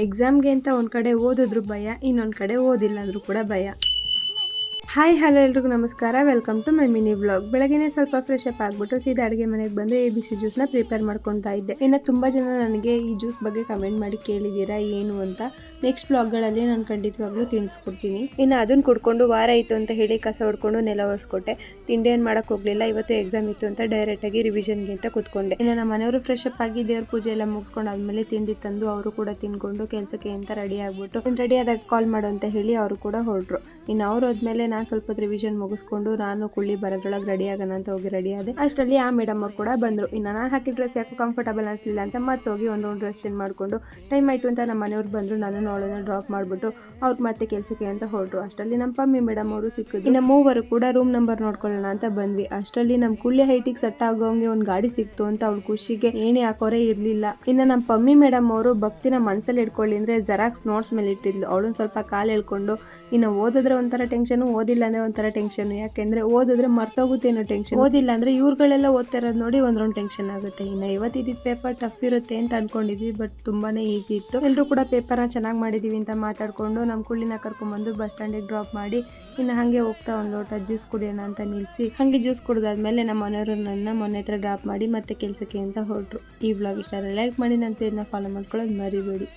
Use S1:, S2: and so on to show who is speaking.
S1: ಎಕ್ಸಾಮ್ಗೆ ಅಂತ ಒಂದು ಕಡೆ ಓದಿದ್ರು ಭಯ, ಇನ್ನೊಂದು ಕಡೆ ಓದಿಲ್ಲ ಅಂದರೂ ಕೂಡ ಭಯ. ಹಾಯ್ ಹಲೋ ಎಲ್ರಿಗೂ ನಮಸ್ಕಾರ, welcome to my mini vlog. ಬೆಳಗ್ಗೆ ಸ್ವಲ್ಪ ಫ್ರೆಶ್ ಅಪ್ ಆಗಿಬಿಟ್ಟು ಸೀದಾ ಅಡುಗೆ ಮನೆಗೆ ಬಂದು ABC ಜ್ಯೂಸ್ನ ಪ್ರಿಪೇರ್ ಮಾಡ್ಕೊತಾ ಇದ್ದೆ. ಇನ್ನು ತುಂಬ ಜನ ನನಗೆ ಈ ಜ್ಯೂಸ್ ಬಗ್ಗೆ ಕಮೆಂಟ್ ಮಾಡಿ ಕೇಳಿದ್ದೀರಾ ಏನು ಅಂತ. ನೆಕ್ಸ್ಟ್ ವ್ಲಾಗ್ಗಳಲ್ಲಿ ನಾನು ಖಂಡಿತವಾಗ್ಲೂ ತಿಳಿಸ್ಕೊಡ್ತೀನಿ. ಇನ್ನು ಅದನ್ನು ಕುಡ್ಕೊಂಡು ವಾರ ಇತ್ತು ಅಂತ ಹೇಳಿ ಕಸ ಹೊಡ್ಕೊಂಡು ನೆಲ ಒರೆಸ್ಕೊಟ್ಟೆ. ತಿಂಡಿ ಏನು ಮಾಡೋಕ್ಕೆ ಹೋಗಲಿಲ್ಲ, ಇವತ್ತು ಎಕ್ಸಾಮ್ ಇತ್ತು ಅಂತ ಡೈರೆಕ್ಟಾಗಿ ರಿವಿಷನ್ಗೆ ಅಂತ ಕೂತ್ಕೊಂಡೆ. ಇನ್ನು ನಮ್ಮ ಮನೆಯವರು ಫ್ರೆಶ್ ಅಪ್ ಆಗಿ ದೇವ್ರ ಪೂಜೆ ಎಲ್ಲ ಮುಗಿಸ್ಕೊಂಡು ಆದಮೇಲೆ ತಿಂಡಿ ತಂದು ಅವರು ಕೂಡ ತಿನ್ಕೊಂಡು ಕೆಲಸಕ್ಕೆ ಅಂತ ರೆಡಿ ಆಗಿಬಿಟ್ಟು ರೆಡಿ ಆದಾಗ ಕಾಲ್ ಮಾಡು ಅಂತ ಹೇಳಿ ಅವರು ಕೂಡ ಹೊರಟ್ರು. ಇನ್ನು ಅವ್ರು ಹೋದ್ಮೇಲೆ ನಾನು ಸ್ವಲ್ಪ ರಿವಿಷನ್ ಮುಗಿಸ್ಕೊಂಡು ನಾನು ಕುಳ್ಳಿ ಬರೋದ್ರೊಳಗೆ ರೆಡಿ ಆಗೋಣ ಅಂತ ಹೋಗಿ ರೆಡಿ ಆದೆ. ಅಷ್ಟರಲ್ಲಿ ಆ ಮೇಡಮ್ ಅವ್ರು ಕೂಡ ಬಂದರು. ಇನ್ನು ನಾನು ಹಾಕಿ ಡ್ರೆಸ್ ಯಾಕೋ ಕಂಫರ್ಟಬಲ್ ಅನಿಸಲಿಲ್ಲ ಅಂತ ಮತ್ತೆ ಹೋಗಿ ಒಂದು ಡ್ರೆಸ್ ಚೇಂಜ್ ಮಾಡಿಕೊಂಡು ಟೈಮ್ ಆಯಿತು ಅಂತ ನಮ್ಮ ಮನೆಯವ್ರು ಬಂದರು. ನಾನು ಅವಳನ್ನ ಡ್ರಾಪ್ ಮಾಡಿಬಿಟ್ಟು ಅವ್ರಿಗೆ ಮತ್ತೆ ಕೆಲಸಕ್ಕೆ ಅಂತ ಹೊರಟರು. ಅಷ್ಟರಲ್ಲಿ ನಮ್ಮ ಪಮ್ಮಿ ಮೇಡಮ್ ಅವರು ಸಿಕ್ಕಿದ್ರು. ಇನ್ನು ಮೂವರು ಕೂಡ ರೂಮ್ ನಂಬರ್ ನೋಡ್ಕೊಳ್ಳೋಣ ಅಂತ ಬಂದ್ವಿ. ಅಷ್ಟರಲ್ಲಿ ನಮ್ಮ ಕುಳ್ಳಿ ಹೈಟಿಗೆ ಸೆಟ್ ಆಗೋಂಗೆ ಒಂದು ಗಾಡಿ ಸಿಕ್ತು ಅಂತ ಅವಳು ಖುಷಿಗೆ ಏನೇ ಹಾಕೋರೇ ಇರಲಿಲ್ಲ. ಇನ್ನು ನಮ್ಮ ಪಮ್ಮಿ ಮೇಡಮ್ ಅವರು ಭಕ್ತಿನ ಮನಸ್ಸಲ್ಲಿ ಇಟ್ಕೊಳ್ಳಿ ಅಂದರೆ ಜೆರಾಕ್ಸ್ ನೋಟ್ಸ್ ಮೇಲೆ ಇಟ್ಟಿದ್ಲು. ಅವಳನ್ನ ಸ್ವಲ್ಪ ಕಾಲು ಎಳ್ಕೊಂಡು ಇನ್ನು ಓದಿದ್ರೆ ಒಂಥರ ಟೆನ್ಷನ್, ಓದಿಲ್ಲ ಅಂದ್ರೆ ಒಂಥರ ಟೆನ್ಷನ್. ಯಾಕೆಂದ್ರೆ ಓದಿದ್ರೆ ಮರ್ತೋಗುತ್ತೆ ಅನ್ನೋ ಟೆನ್ಷನ್, ಓದಿಲ್ಲ ಅಂದ್ರೆ ಇವ್ರುಗಳೆಲ್ಲ ಓದ್ತಿರೋದು ನೋಡಿ ಒಂದ್ ರೌಂಡ್ ಟೆನ್ಷನ್ ಆಗುತ್ತೆ. ಇನ್ನು ಇವತ್ತಿದ್ದು ಪೇಪರ್ ಟಫ್ ಇರುತ್ತೆ ಅಂತ ಅನ್ಕೊಂಡಿದ್ವಿ, ಬಟ್ ತುಂಬಾನೇ ಈಸಿ ಇತ್ತು. ಎಲ್ಲರೂ ಕೂಡ ಪೇಪರ್ನ ಚೆನ್ನಾಗಿ ಮಾಡಿದೀವಿ ಅಂತ ಮಾತಾಡ್ಕೊಂಡು ನಮ್ಮ ಕುಳ್ಳಿನ ಕರ್ಕೊಂಡ್ಬಂದು ಬಸ್ ಸ್ಟ್ಯಾಂಡಿಗೆ ಡ್ರಾಪ್ ಮಾಡಿ ಇನ್ನು ಹಾಗೆ ಹೋಗ್ತಾ ಒಂದು ಲೋಟ ಜ್ಯೂಸ್ ಕುಡಿಯೋಣ ಅಂತ ನಿಲ್ಸಿ ಹಾಗೆ ಜ್ಯೂಸ್ ಕುಡಿದಾದ್ಮೇಲೆ ನಮ್ಮ ಮನೆಯವರು ನನ್ನ ಮೊನ್ನೆ ಹತ್ರ ಡ್ರಾಪ್ ಮಾಡಿ ಮತ್ತೆ ಕೆಲಸಕ್ಕೆ ಅಂತ ಹೊರಟ್ರು. ಈ ವ್ಲಾಗ್ ಇಷ್ಟ ಲೈಕ್ ಮಾಡಿ, ನನ್ನ ಪೇಜ್ನ ಫಾಲೋ ಮಾಡ್ಕೊಳ್ಳೋದು ಮರಿಬೇಡಿ.